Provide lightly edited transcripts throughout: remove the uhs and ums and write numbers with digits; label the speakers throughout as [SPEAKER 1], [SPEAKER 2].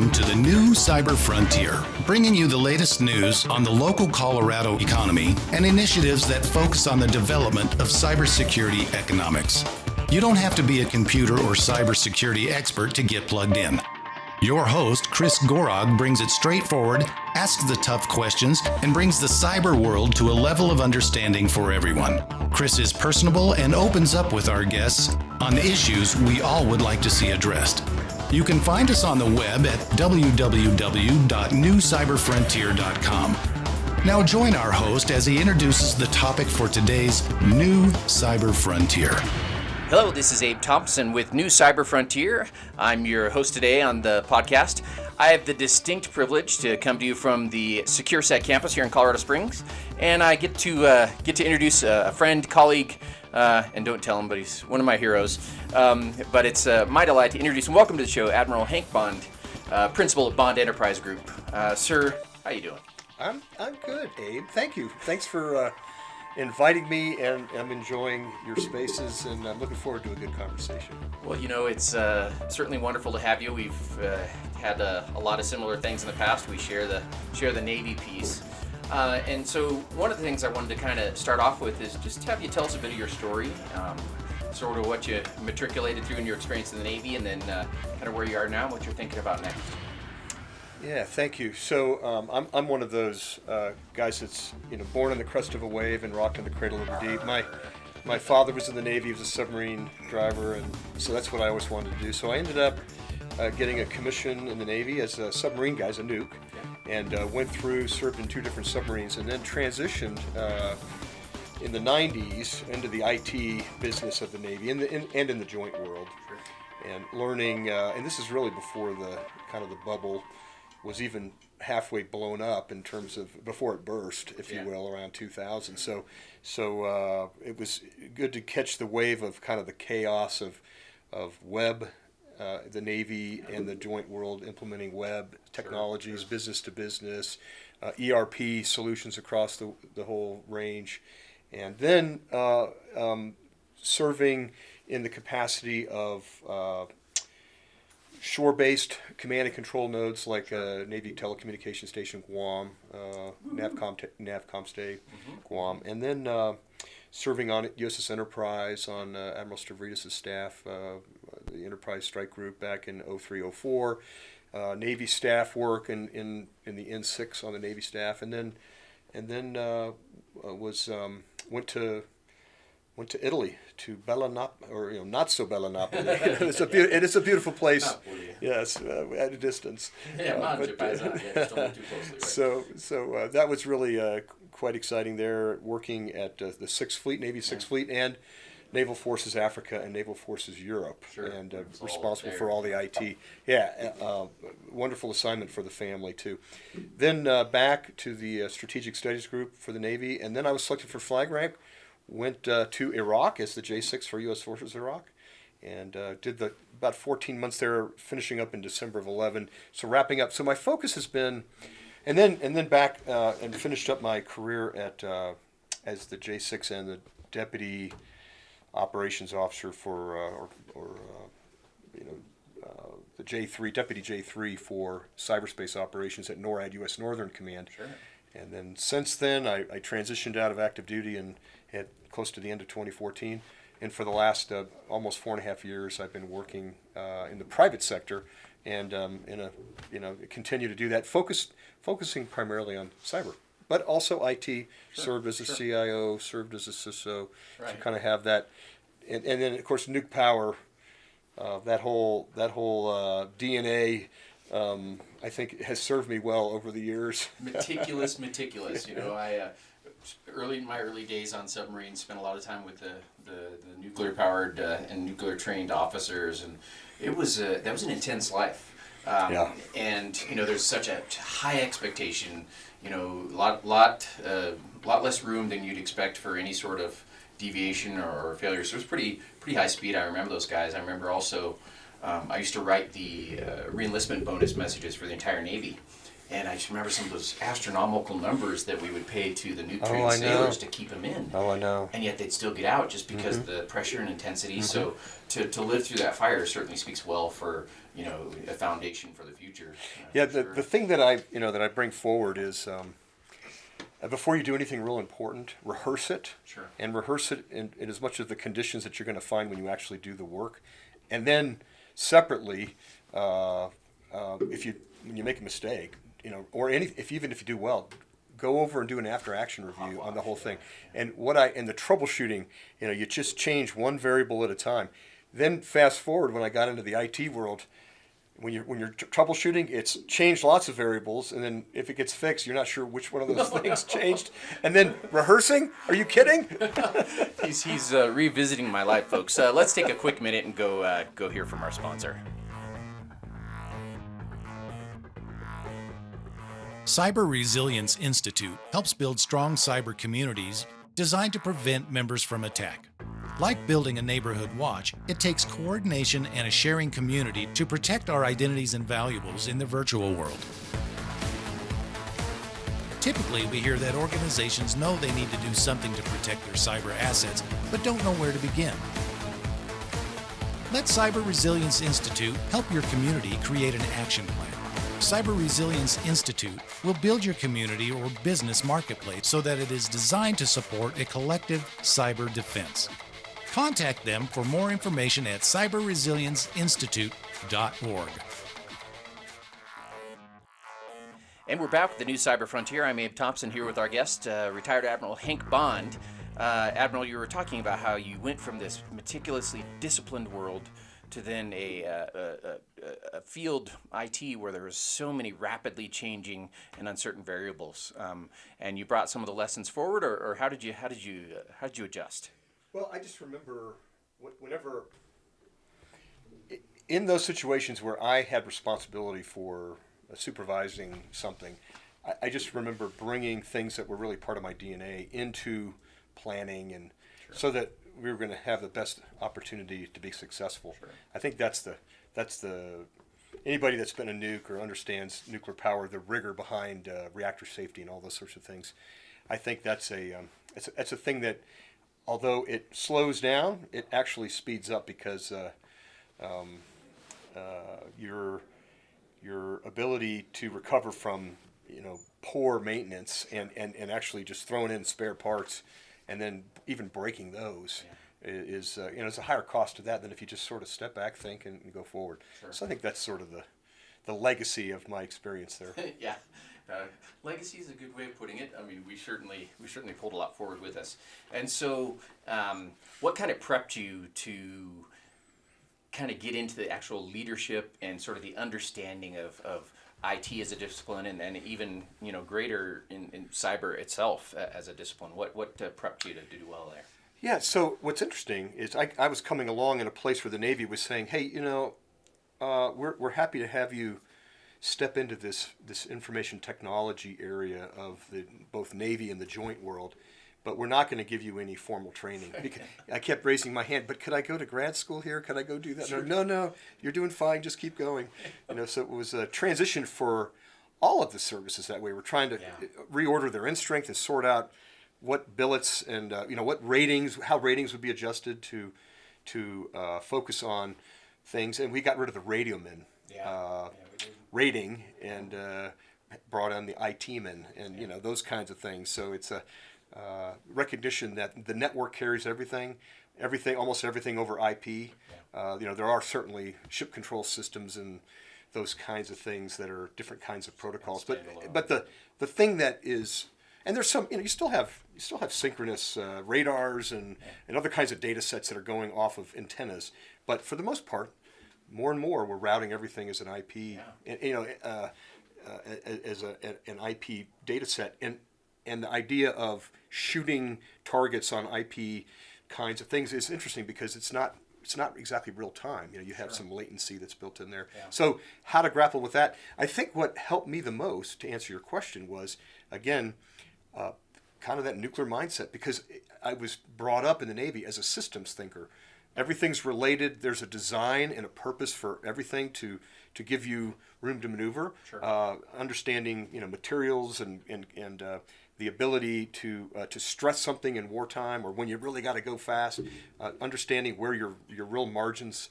[SPEAKER 1] Welcome to the new Cyber Frontier, bringing you the latest news on the local Colorado economy and initiatives that focus on the development of cybersecurity economics. You don't have to be a computer or cybersecurity expert to get plugged in. Your host, Chris Gorog, brings it straightforward, asks the tough questions, and brings the cyber world to a level of understanding for everyone. Chris is personable and opens up with our guests on issues we all would like to see addressed. You can find us on the web at www.newcyberfrontier.com. Now join our host as he introduces the topic for today's New Cyber Frontier.
[SPEAKER 2] Hello, this is Abe Thompson with New Cyber Frontier. I'm your host today on the podcast. I have the distinct privilege to come to you from the SecureSec campus here in Colorado Springs, and I get to introduce a friend, colleague, and don't tell him, but he's one of my heroes. But it's my delight to introduce and welcome to the show Admiral Hank Bond, principal at Bond Enterprise Group. Sir, how you doing?
[SPEAKER 3] I'm good, Abe. Thank you. Thanks for inviting me, and I'm enjoying your spaces, and I'm looking forward to a good conversation.
[SPEAKER 2] Well, you know, it's certainly wonderful to have you. We've had a lot of similar things in the past. We share the Navy piece. And so one of the things I wanted to kind of start off with is just have you tell us a bit of your story, sort of what you matriculated through in your experience in the Navy, and then kind of where you are now and what you're thinking about next.
[SPEAKER 3] Yeah, thank you. So I'm one of those guys that's born in the crest of a wave and rocked in the cradle of the deep. My father was in the Navy. He was a submarine driver, and so that's what I always wanted to do. So I ended up getting a commission in the Navy as a submarine guy, as a nuke, and went through, served in 2 different submarines, and then transitioned in the 90s into the IT business of the Navy and in the joint world, and learning. And this is really before the kind of the bubble was even halfway blown up in terms of before it burst, if you will, around 2000. So it was good to catch the wave of kind of the chaos of web, the Navy and the joint world implementing web technologies, business to business, ERP solutions across the whole range, and then serving in the capacity of shore-based command and control nodes like Navy Telecommunication Station Guam, NAVCOM Stay Guam, and then serving on USS Enterprise on Admiral Stavridis' staff, the Enterprise Strike Group back in 03-04, Navy staff work in the N6 on the Navy staff, and then went to Italy, to Bellinapoli, or not so Bellinapoli. It is a beautiful place. Napoli. Yes, at a distance.
[SPEAKER 2] Don't move too closely. Right?
[SPEAKER 3] So that was really quite exciting there, working at the 6th Fleet, Navy 6th Fleet, and Naval Forces Africa and Naval Forces Europe, and responsible for all the IT. Wonderful assignment for the family too. Then back to the Strategic Studies Group for the Navy, and then I was selected for flag rank. Went to Iraq as the J6 for U.S. Forces Iraq, and did about 14 months there, finishing up in December of 11. So wrapping up. So my focus has been, and then back and finished up my career at as the J6 and the Deputy Operations Officer for the J3, Deputy J3 for cyberspace operations at NORAD, U.S. Northern Command. Sure. And then since then, I transitioned out of active duty and at close to the end of 2014. And for the last almost 4.5 years, I've been working in the private sector, and continue to do that, focusing primarily on cyber, but also IT. Served as a CIO, served as a CISO, to kind of have that, and then of course nuke power, that whole DNA. I think has served me well over the years.
[SPEAKER 2] Meticulous. I in my early days on submarines, spent a lot of time with the nuclear powered and nuclear trained officers, and that was an intense life. And there's such a high expectation. A lot less room than you'd expect for any sort of deviation or failure. So it was pretty high speed. I remember those guys. I remember also. I used to write the reenlistment bonus messages for the entire Navy, And I just remember some of those astronomical numbers that we would pay to the nuke
[SPEAKER 3] Oh,
[SPEAKER 2] trained
[SPEAKER 3] I
[SPEAKER 2] sailors
[SPEAKER 3] know.
[SPEAKER 2] to keep them in.
[SPEAKER 3] Oh, I know.
[SPEAKER 2] And yet they'd still get out just because of the pressure and intensity. So to live through that fire certainly speaks well for, a foundation for the future.
[SPEAKER 3] Yeah,
[SPEAKER 2] for
[SPEAKER 3] the thing that I bring forward is before you do anything real important, rehearse it.
[SPEAKER 2] Sure.
[SPEAKER 3] And rehearse it in as much of the conditions that you're going to find when you actually do the work. And then separately, when you make a mistake, or if you do well, go over and do an after-action review on the whole thing. And the troubleshooting, you just change one variable at a time. Then fast forward when I got into the IT world, when you're troubleshooting, it's changed lots of variables, and then if it gets fixed, you're not sure which one of those things changed. And then rehearsing? Are you kidding?
[SPEAKER 2] He's revisiting my life, folks. Let's take a quick minute and go hear from our sponsor.
[SPEAKER 1] Cyber Resilience Institute helps build strong cyber communities designed to prevent members from attack. Like building a neighborhood watch, it takes coordination and a sharing community to protect our identities and valuables in the virtual world. Typically, we hear that organizations know they need to do something to protect their cyber assets, but don't know where to begin. Let Cyber Resilience Institute help your community create an action plan. Cyber Resilience Institute will build your community or business marketplace so that it is designed to support a collective cyber defense. Contact them for more information at cyberresilienceinstitute.org.
[SPEAKER 2] And we're back with the new Cyber Frontier. I'm Abe Thompson here with our guest, retired Admiral Hank Bond. Admiral, you were talking about how you went from this meticulously disciplined world to then a field IT where there was so many rapidly changing and uncertain variables, and you brought some of the lessons forward, or how did you adjust?
[SPEAKER 3] Well, I just remember whenever in those situations where I had responsibility for supervising something, I just remember bringing things that were really part of my DNA into planning, and so that we were going to have the best opportunity to be successful.
[SPEAKER 2] Sure.
[SPEAKER 3] I think that's the anybody that's been a nuke or understands nuclear power, the rigor behind reactor safety and all those sorts of things. I think that's it's a thing that, although it slows down, it actually speeds up because your ability to recover from poor maintenance and actually just throwing in spare parts and then even breaking those is it's a higher cost to that than if you just sort of step back, think, and go forward.
[SPEAKER 2] Sure.
[SPEAKER 3] So I think that's sort of the legacy of my experience there.
[SPEAKER 2] Yeah, legacy is a good way of putting it. I mean, we certainly pulled a lot forward with us. And so, what kind of prepped you to kind of get into the actual leadership and sort of the understanding of IT as a discipline, and even greater in cyber itself as a discipline? What prepped you to do well there?
[SPEAKER 3] Yeah, so what's interesting is I was coming along in a place where the Navy was saying, hey, we're happy to have you step into this information technology area of the both Navy and the joint world, but we're not going to give you any formal training. I kept raising my hand, but could I go to grad school here? Could I go do that?
[SPEAKER 2] Sure.
[SPEAKER 3] No, you're doing fine. Just keep going. So it was a transition for all of the services that way. We're trying to reorder their in-strength and sort out what billets and what ratings, how ratings would be adjusted to focus on things. And we got rid of the radiomen rating and brought on the IT men and those kinds of things. So it's a recognition that the network carries everything, almost everything over IP. There are certainly ship control systems and those kinds of things that are different kinds of protocols. But the thing that is, and there's some, you still have synchronous radars and other kinds of data sets that are going off of antennas. But for the most part, more and more we're routing everything as an IP, as an IP data set, and the idea of shooting targets on IP kinds of things is interesting because it's not exactly real time. You have some latency that's built in there. Yeah. So how to grapple with that? I think what helped me the most to answer your question was, again, kind of that nuclear mindset, because I was brought up in the Navy as a systems thinker. everything's related. There's a design and a purpose for everything to give you room to maneuver.
[SPEAKER 2] Sure.
[SPEAKER 3] Understanding materials and the ability to stress something in wartime or when you really got to go fast. Understanding where your real margins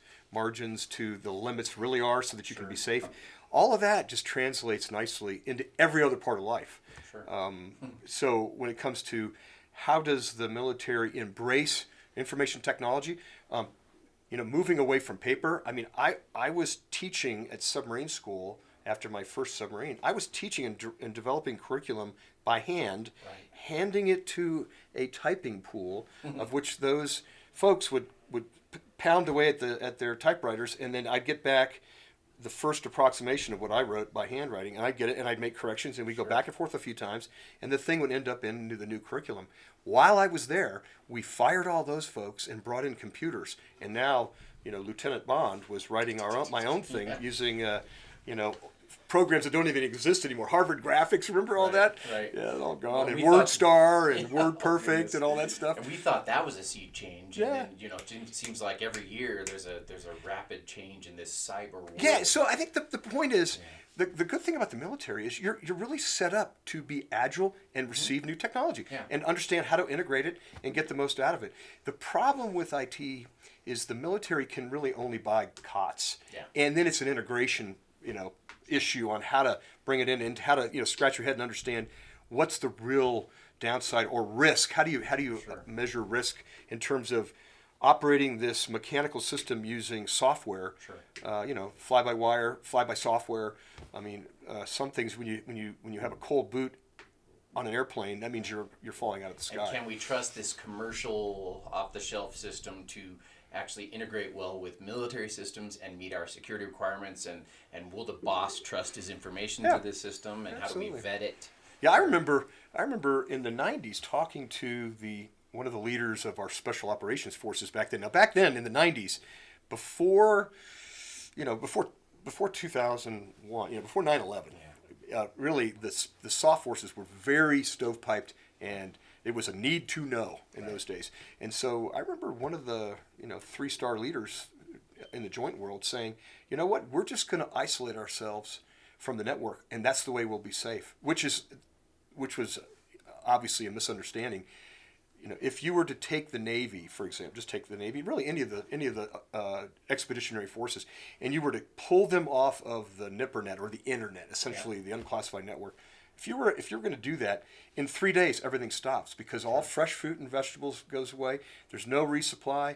[SPEAKER 3] to the limits really are, so that you can be safe. All of that just translates nicely into every other part of life.
[SPEAKER 2] Sure.
[SPEAKER 3] So when it comes to how does the military embrace information technology, moving away from paper. I mean, I was teaching at submarine school after my first submarine. I was teaching and developing curriculum by hand, handing it to a typing pool, of which those folks would pound away at their typewriters, and then I'd get back the first approximation of what I wrote by handwriting, and I'd get it, and I'd make corrections, and we'd go back and forth a few times, and the thing would end up into the new curriculum. While I was there, we fired all those folks and brought in computers, and now, Lieutenant Bond was writing my own thing using, programs that don't even exist anymore. Harvard Graphics, remember all that?
[SPEAKER 2] Right.
[SPEAKER 3] Yeah, it's all gone.
[SPEAKER 2] Well,
[SPEAKER 3] and WordStar and WordPerfect and all that stuff.
[SPEAKER 2] And we thought that was a sea change.
[SPEAKER 3] Yeah.
[SPEAKER 2] And then, it seems like every year there's a rapid change in this cyber world.
[SPEAKER 3] Yeah, so I think the point is, the good thing about the military is you're really set up to be agile and receive new technology and understand how to integrate it and get the most out of it. The problem with IT is the military can really only buy COTS.
[SPEAKER 2] Yeah.
[SPEAKER 3] And then it's an integration, issue on how to bring it in and how to scratch your head and understand what's the real downside or risk. How do you measure risk in terms of operating this mechanical system using software? Fly by wire, fly by software. I mean, some things when you have a cold boot on an airplane, that means you're falling out of the sky.
[SPEAKER 2] And can we trust this commercial off-the-shelf system to actually integrate well with military systems and meet our security requirements, and will the boss trust his information to this system, and
[SPEAKER 3] Absolutely.
[SPEAKER 2] How do we vet it?
[SPEAKER 3] Yeah, I remember in the 90s talking to one of the leaders of our special operations forces back then. Now back then in the 90s, before 2001, before 9/11, really the SOF forces were very stovepiped, and it was a need to know in those days. And so I remember one of the 3-star leaders in the joint world saying, you know what, we're just going to isolate ourselves from the network, and that's the way we'll be safe, which was obviously a misunderstanding. If you were to take the Navy, for example, just take the Navy, really any of the expeditionary forces, and you were to pull them off of the NIPRNet or the internet, essentially the unclassified network. If you're going to do that, in 3 days everything stops, because all fresh fruit and vegetables goes away. There's no resupply.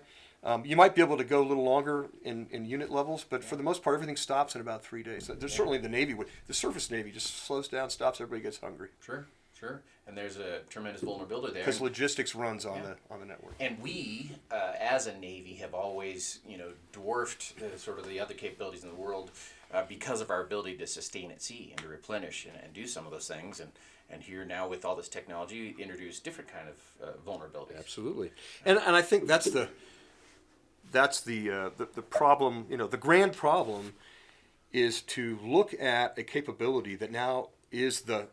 [SPEAKER 3] You might be able to go a little longer in unit levels, but for the most part, everything stops in about 3 days. There's certainly the Navy would. The surface Navy just slows down, stops, everybody gets hungry.
[SPEAKER 2] Sure. And there's a tremendous vulnerability there.
[SPEAKER 3] Because logistics runs on the network.
[SPEAKER 2] And we, as a Navy, have always, dwarfed sort of the other capabilities in the world because of our ability to sustain at sea and to replenish and do some of those things. And here now with all this technology, introduce different kind of vulnerabilities.
[SPEAKER 3] Absolutely. And I think that's the problem. The grand problem is to look at a capability that now is the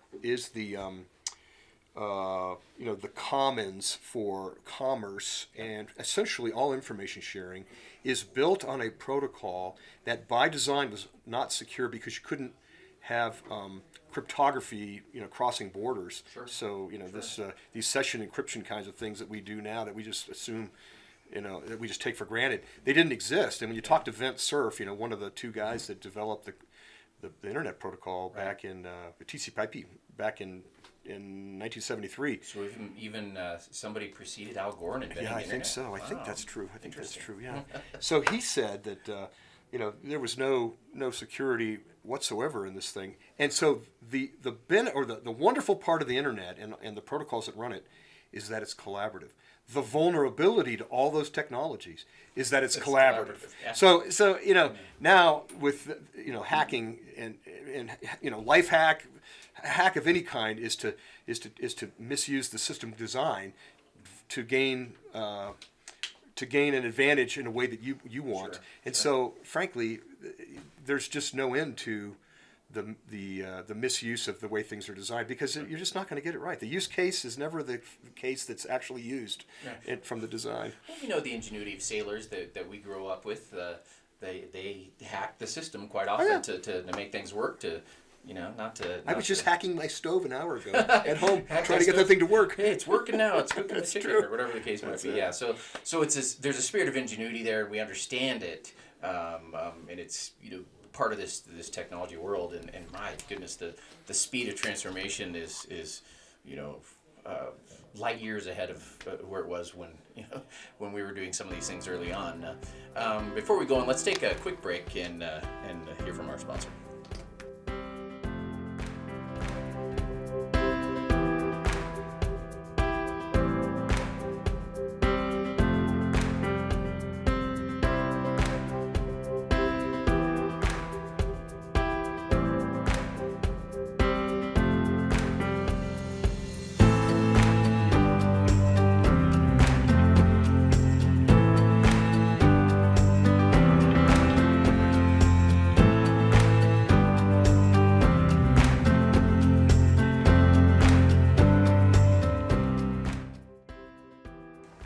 [SPEAKER 3] commons for commerce, and essentially all information sharing is built on a protocol that by design was not secure, because you couldn't have cryptography, crossing borders.
[SPEAKER 2] Sure.
[SPEAKER 3] So these session encryption kinds of things that we do now that we just assume, that we just take for granted, they didn't exist. And when you talk to Vint Cerf, one of the two guys that developed the internet protocol back in TCP/IP back in 1973.
[SPEAKER 2] So even somebody preceded Al Gore in inventing the internet?
[SPEAKER 3] I think so. I think
[SPEAKER 2] Wow.
[SPEAKER 3] that's true. Yeah. So he said that there was no security whatsoever in this thing, and so the wonderful part of the internet and the protocols that run it is that it's collaborative. The vulnerability to all those technologies is that it's collaborative.
[SPEAKER 2] Yeah.
[SPEAKER 3] So now with hacking and life hack of any kind is to misuse the system design to gain an advantage in a way that you want.
[SPEAKER 2] Sure.
[SPEAKER 3] And so frankly, there's just no end to the misuse of the way things are designed, because you're just not going to get it right. The use case is never the case that's actually used from the design.
[SPEAKER 2] Well, the ingenuity of sailors that we grew up with, they hack the system quite often to make things work. I was just
[SPEAKER 3] hacking my stove an hour ago at home, trying to get that thing to work.
[SPEAKER 2] Hey, it's working now. It's cooking the chicken,
[SPEAKER 3] true.
[SPEAKER 2] or whatever the case might
[SPEAKER 3] That's
[SPEAKER 2] be.
[SPEAKER 3] it.
[SPEAKER 2] Yeah. So there's a spirit of ingenuity there, and we understand it, and it's part of this technology world. And my goodness, the speed of transformation is light years ahead of where it was when we were doing some of these things early on. Before we go on, let's take a quick break and hear from our sponsor.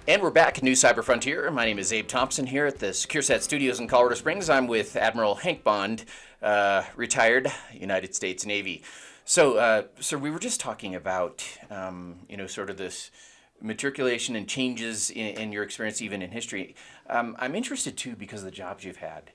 [SPEAKER 2] And we're back at New Cyber Frontier. My name is Abe Thompson here at the SecureSat Studios in Colorado Springs. I'm with Admiral Hank Bond, retired United States Navy. So we were just talking about, sort of this matriculation and changes in your experience, even in history. I'm interested, too, because of the jobs you've had.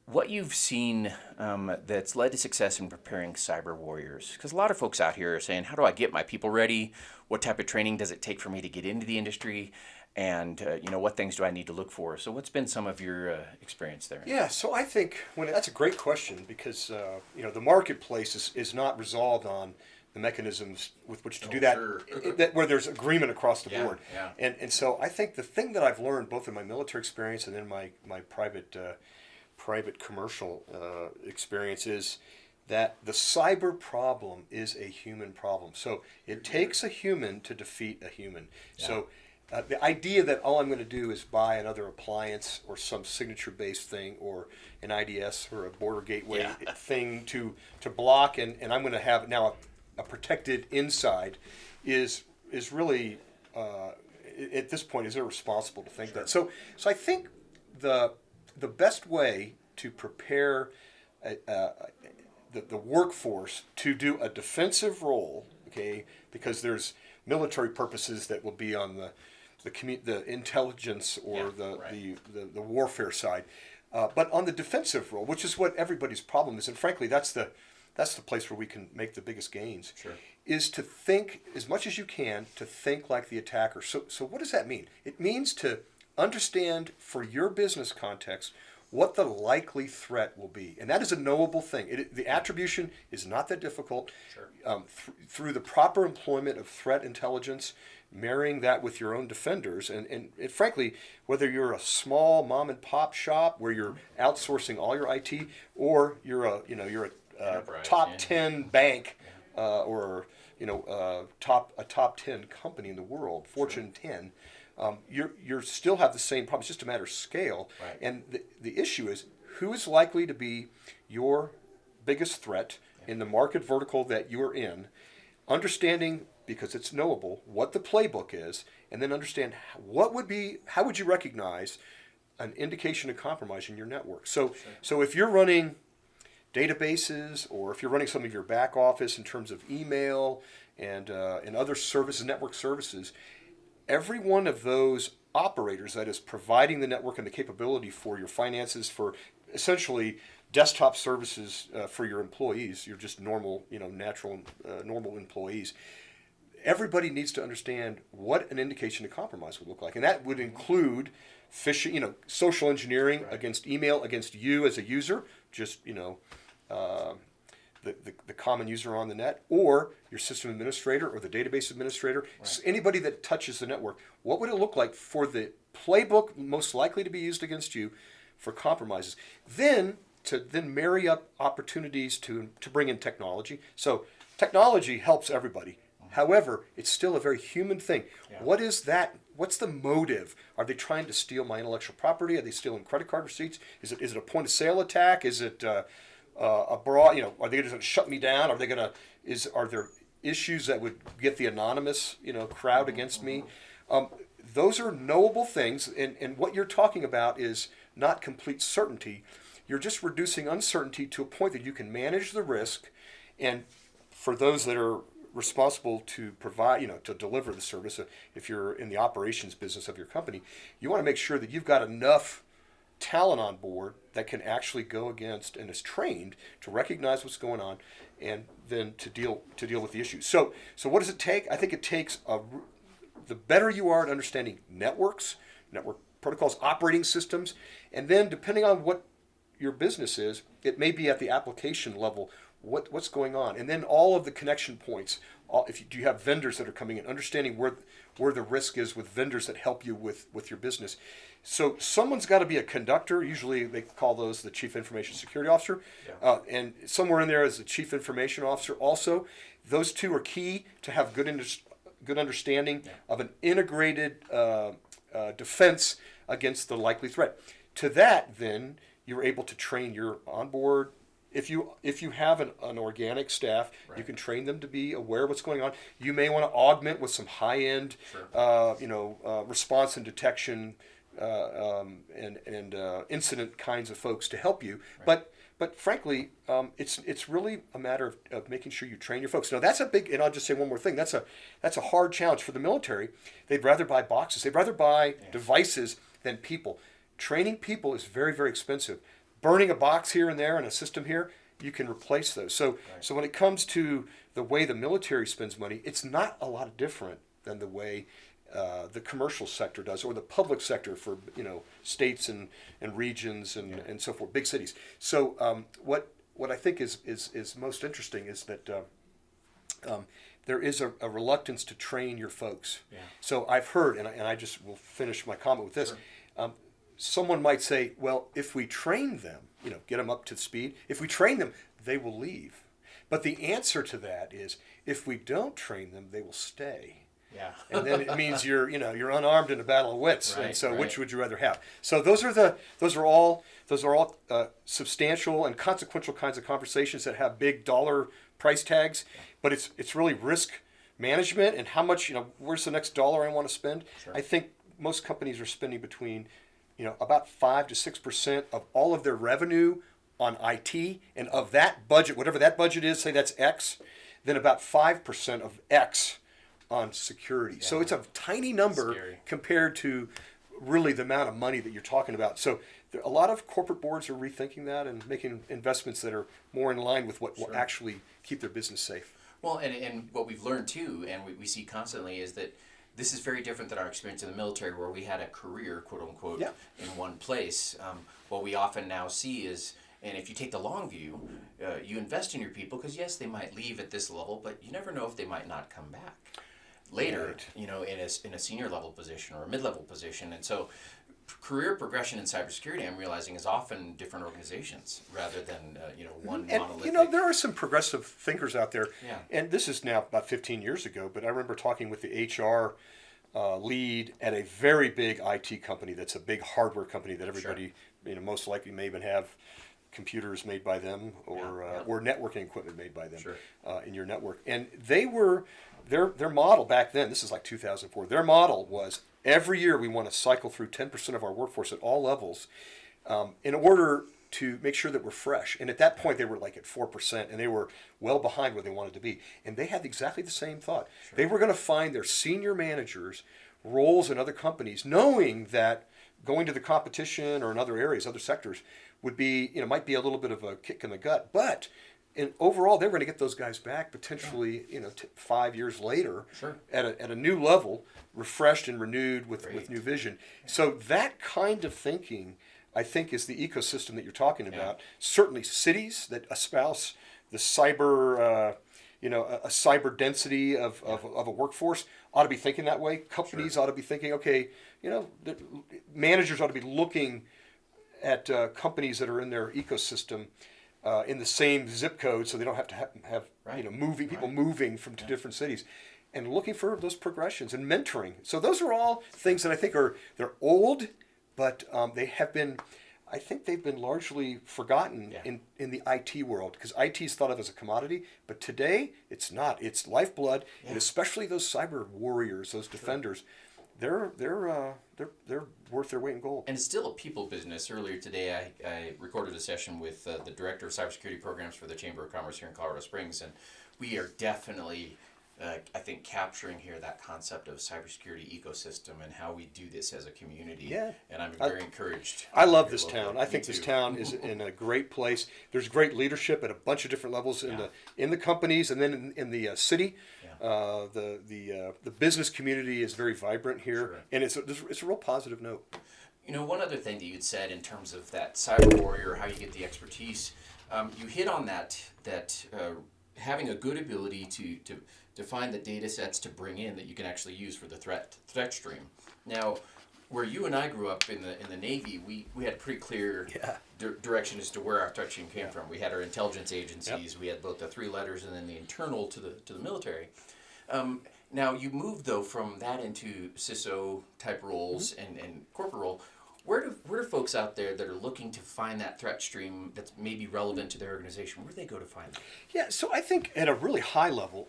[SPEAKER 2] What you've seen that's led to success in preparing cyber warriors. Because a lot of folks out here are saying, how do I get my people ready? What type of training does it take for me to get into the industry? And, what things do I need to look for? So what's been some of your experience there?
[SPEAKER 3] Yeah, so I think that's a great question, because, the marketplace is not resolved on the mechanisms with which to do that,
[SPEAKER 2] sure.
[SPEAKER 3] Where there's agreement across the board.
[SPEAKER 2] Yeah.
[SPEAKER 3] And so I think the thing that I've learned, both in my military experience and in my private commercial experience, is that the cyber problem is a human problem. So it takes a human to defeat a human. Yeah. So the idea that all I'm going to do is buy another appliance or some signature-based thing or an IDS or a border gateway thing to block, and I'm going to have now a protected inside is really, at this point, is irresponsible to think that. So I think the best way to prepare the workforce to do a defensive role, okay, because there's military purposes that will be on the intelligence or the warfare side, but on the defensive role, which is what everybody's problem is, and frankly, that's the place where we can make the biggest gains.
[SPEAKER 2] Sure.
[SPEAKER 3] Is to think as much as you can, to think like the attacker. So what does that mean? It means to understand, for your business context, what the likely threat will be. And that is a knowable thing. The attribution is not that difficult.
[SPEAKER 2] Sure.
[SPEAKER 3] Through the proper employment of threat intelligence, marrying that with your own defenders, and frankly, whether you're a small mom and pop shop where you're outsourcing all your IT, or you're a top 10 bank, or a top 10 company in the world, Fortune 10. You still have the same problem. It's just a matter of scale.
[SPEAKER 2] Right.
[SPEAKER 3] And the issue is, who is likely to be your biggest threat in the market vertical that you're in, understanding, because it's knowable, what the playbook is, and then understand how would you recognize an indication of compromise in your network. So if you're running databases, or if you're running some of your back office in terms of email and other services, network services, every one of those operators that is providing the network and the capability for your finances, for essentially desktop services for your employees, you're just normal, normal employees. Everybody needs to understand what an indication of compromise would look like, and that would include phishing, social engineering against email, against you as a user, just the common user on the net, or your system administrator or the database administrator, anybody that touches the network. What would it look like for the playbook most likely to be used against you for compromises? Then to marry up opportunities to bring in technology. So technology helps everybody. However, it's still a very human thing. Yeah. What is that? What's the motive? Are they trying to steal my intellectual property? Are they stealing credit card receipts? Is it a point of sale attack? Is it a broad, are they going to shut me down? Are they going to, are there issues that would get the anonymous, crowd against me? Those are knowable things, and what you're talking about is not complete certainty. You're just reducing uncertainty to a point that you can manage the risk, and for those that are responsible to provide, to deliver the service, if you're in the operations business of your company, you want to make sure that you've got enough talent on board that can actually go against and is trained to recognize what's going on and then to deal with the issue. So what does it take? I think it takes the better you are at understanding network protocols, operating systems, and then depending on what your business is, it may be at the application level, what's going on, and then all of the connection points. Do you have vendors that are coming in, understanding where the risk is with vendors that help you with your business. So someone's got to be a conductor. Usually they call those the Chief Information Security Officer, and somewhere in there is the Chief Information Officer also. Those two are key to have good understanding of an integrated defense against the likely threat. To that, then, you're able to train your onboard. If you have an organic staff, you can train them to be aware of what's going on. You may want to augment with some high-end, response and detection and incident kinds of folks to help you. Right. But frankly, it's really a matter of making sure you train your folks. Now that's a big, and I'll just say one more thing. That's a hard challenge for the military. They'd rather buy boxes. They'd rather buy devices than people. Training people is very, very expensive. Burning a box here and there and a system here, you can replace those. So when it comes to the way the military spends money, it's not a lot different than the way the commercial sector does, or the public sector for states and regions and so forth, big cities. So what I think is most interesting is that there is a reluctance to train your folks. Yeah. So I've heard, and I just will finish my comment with this. Sure. Someone might say, well, if we train them, get them up to speed, if we train them, they will leave. But the answer to that is, if we don't train them, they will stay. Yeah. And then it means you're unarmed in a battle of wits. Right, and so which would you rather have? So those are all substantial and consequential kinds of conversations that have big dollar price tags, but it's really risk management and how much, where's the next dollar I want to spend? Sure. I think most companies are spending between about 5 to 6% of all of their revenue on IT, and of that budget, whatever that budget is, say that's X, then about 5% of X on security. Yeah. So it's a tiny number compared to really the amount of money that you're talking about. So a lot of corporate boards are rethinking that and making investments that are more in line with what will actually keep their business safe.
[SPEAKER 2] Well, and what we've learned too, and we see constantly, is that this is very different than our experience in the military, where we had a career, quote unquote, in one place. What we often now see is, and if you take the long view, you invest in your people because yes, they might leave at this level, but you never know if they might not come back later. Right. In a senior level position or a mid-level position, and so career progression in cybersecurity, I'm realizing, is often different organizations rather than one monolithic.
[SPEAKER 3] There are some progressive thinkers out there, and this is now about 15 years ago, but I remember talking with the HR lead at a very big IT company that's a big hardware company that everybody most likely may even have computers made by them or networking equipment made by them in your network. And they were their model back then, this is like 2004, their model was every year we want to cycle through 10% of our workforce at all levels in order to make sure that we're fresh. And at that point, they were like at 4%, and they were well behind where they wanted to be. And they had exactly the same thought. Sure. They were going to find their senior managers roles in other companies, knowing that going to the competition or in other areas, other sectors, would be, might be a little bit of a kick in the gut. But overall, they were going to get those guys back potentially, 5 years later at a new level, refreshed and renewed with new vision. So that kind of thinking, I think, is the ecosystem that you're talking about. Certainly cities that espouse the cyber, a cyber density of a workforce ought to be thinking that way. Companies ought to be thinking, okay, the managers ought to be looking at companies that are in their ecosystem in the same zip code, so they don't have to have people moving from to different cities, and looking for those progressions and mentoring. So those are all things that I think they're old, but they have been, I think they've been largely forgotten in the IT world, because IT is thought of as a commodity, but today it's not. It's lifeblood, and especially those cyber warriors, those defenders, they're worth their weight in gold.
[SPEAKER 2] And it's still a people business. Earlier today, I recorded a session with the Director of Cybersecurity Programs for the Chamber of Commerce here in Colorado Springs, and we are definitely, I think, capturing here that concept of cybersecurity ecosystem and how we do this as a community.
[SPEAKER 3] Yeah.
[SPEAKER 2] And I'm very encouraged.
[SPEAKER 3] I love this town. I
[SPEAKER 2] Me
[SPEAKER 3] think this
[SPEAKER 2] too.
[SPEAKER 3] town is in a great place. There's great leadership at a bunch of different levels in the companies, and then in the city. The business community is very vibrant here, and it's a real positive note.
[SPEAKER 2] You know, one other thing that you'd said in terms of that cyber warrior, how you get the expertise, you hit on that having a good ability to find the data sets to bring in that you can actually use for the threat stream. Now, where you and I grew up in the Navy, we had pretty clear direction as to where our threat stream came from. We had our intelligence agencies. We had both the three letters and then the internal to the military. Now you moved though from that into CISO type roles and corporate role. Where do folks out there that are looking to find that threat stream that's maybe relevant to their organization, where do they go to find that?
[SPEAKER 3] Yeah, so I think at a really high level,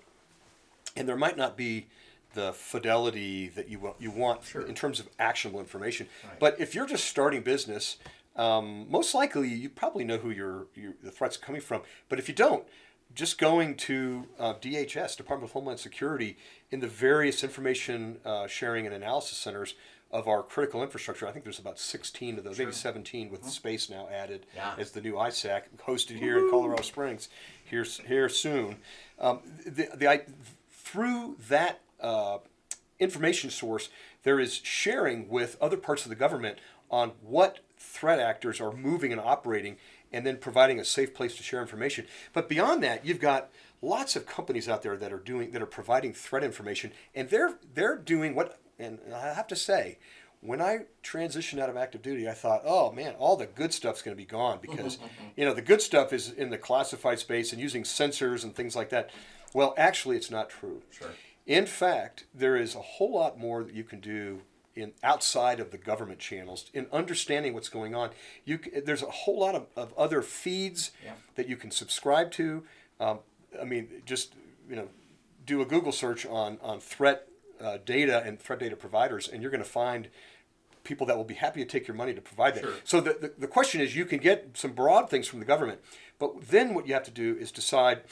[SPEAKER 3] and there might not be the fidelity that you want in terms of actionable information, but if you're just starting business, most likely you probably know who the threat's coming from. But if you don't, just going to DHS, Department of Homeland Security, in the various information sharing and analysis centers of our critical infrastructure. I think there's about 16 of those, maybe 17 with space now added as the new ISAC, hosted here in Colorado Springs here soon. Through that information source, there is sharing with other parts of the government on what threat actors are moving and operating, and then providing a safe place to share information. But beyond that, you've got lots of companies out there that are providing threat information, and they're doing what. And I have to say, when I transitioned out of active duty, I thought, oh man, all the good stuff's going to be gone, because the good stuff is in the classified space and using sensors and things like that. Well, actually, it's not true.
[SPEAKER 2] Sure.
[SPEAKER 3] In fact, there is a whole lot more that you can do outside of the government channels in understanding what's going on. There's a whole lot of other feeds that you can subscribe to. Just do a Google search on threat data and threat data providers, and you're going to find people that will be happy to take your money to provide that. Sure. So the question is, you can get some broad things from the government, but then what you have to do is decide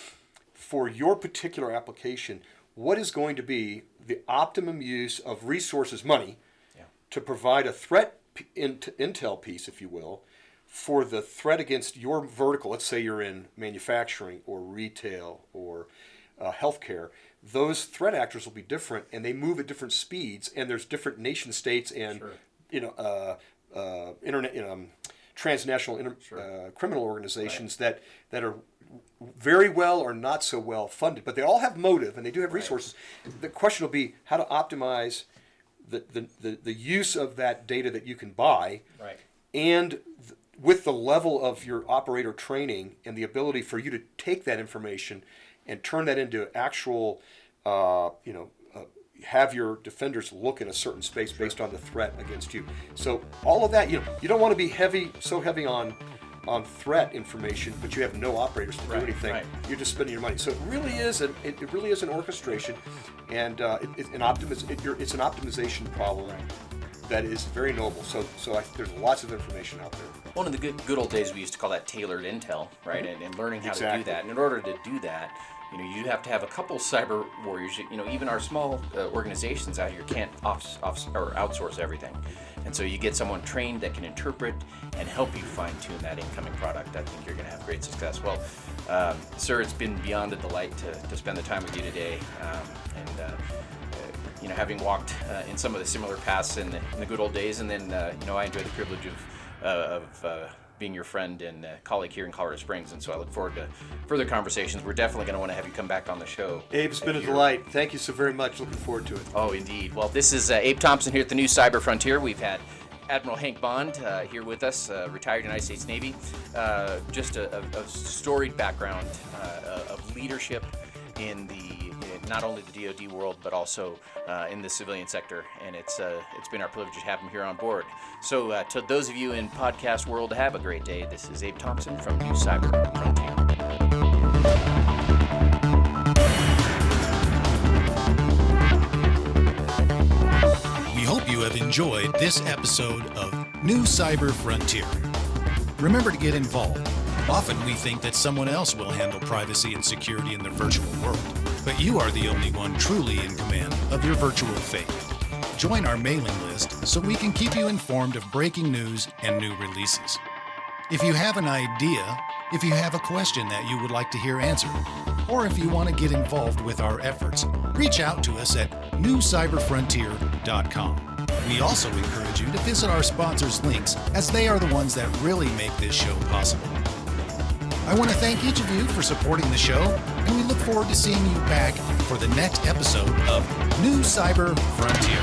[SPEAKER 3] for your particular application what is going to be the optimum use of resources, money, to provide a threat intel piece, if you will, for the threat against your vertical. Let's say you're in manufacturing or retail or healthcare. Those threat actors will be different, and they move at different speeds, and there's different nation states and transnational criminal organizations that are very well or not so well funded, but they all have motive and they do have resources. The question will be how to optimize the use of that data that you can buy, and with the level of your operator training and the ability for you to take that information and turn that into actual, have your defenders look in a certain space based on the threat against you. So all of that, you don't want to be so heavy on threat information, but you have no operators to do anything. You're just spending your money. So it really is an orchestration, and it's an optimization problem that is very noble. So there's lots of information out there.
[SPEAKER 2] One of the good old days, we used to call that tailored intel, right? And learning how to do that. And in order to do that, you have to have a couple cyber warriors. Even our small organizations out here can't outsource everything. And so you get someone trained that can interpret and help you fine-tune that incoming product. I think you're going to have great success. Well, sir, it's been beyond a delight to spend the time with you today. Having walked in some of the similar paths in the good old days, and then I enjoy the privilege of being your friend and colleague here in Colorado Springs, and so I look forward to further conversations. We're definitely going to want to have you come back on the show.
[SPEAKER 3] Abe, it's been a delight. Thank you so very much. Looking forward to it.
[SPEAKER 2] Oh, indeed. Well, this is Abe Thompson here at the new Cyber Frontier. We've had Admiral Hank Bond here with us, retired United States Navy. Just a storied background of leadership in the not only the DoD world, but also in the civilian sector. And it's been our privilege to have him here on board. So to those of you in podcast world, have a great day. This is Abe Thompson from New Cyber Frontier.
[SPEAKER 1] We hope you have enjoyed this episode of New Cyber Frontier. Remember to get involved. Often we think that someone else will handle privacy and security in the virtual world, but you are the only one truly in command of your virtual fate. Join our mailing list so we can keep you informed of breaking news and new releases. If you have an idea, if you have a question that you would like to hear answered, or if you want to get involved with our efforts, reach out to us at newcyberfrontier.com. We also encourage you to visit our sponsors' links, as they are the ones that really make this show possible. I want to thank each of you for supporting the show, and we look forward to seeing you back for the next episode of New Cyber Frontier.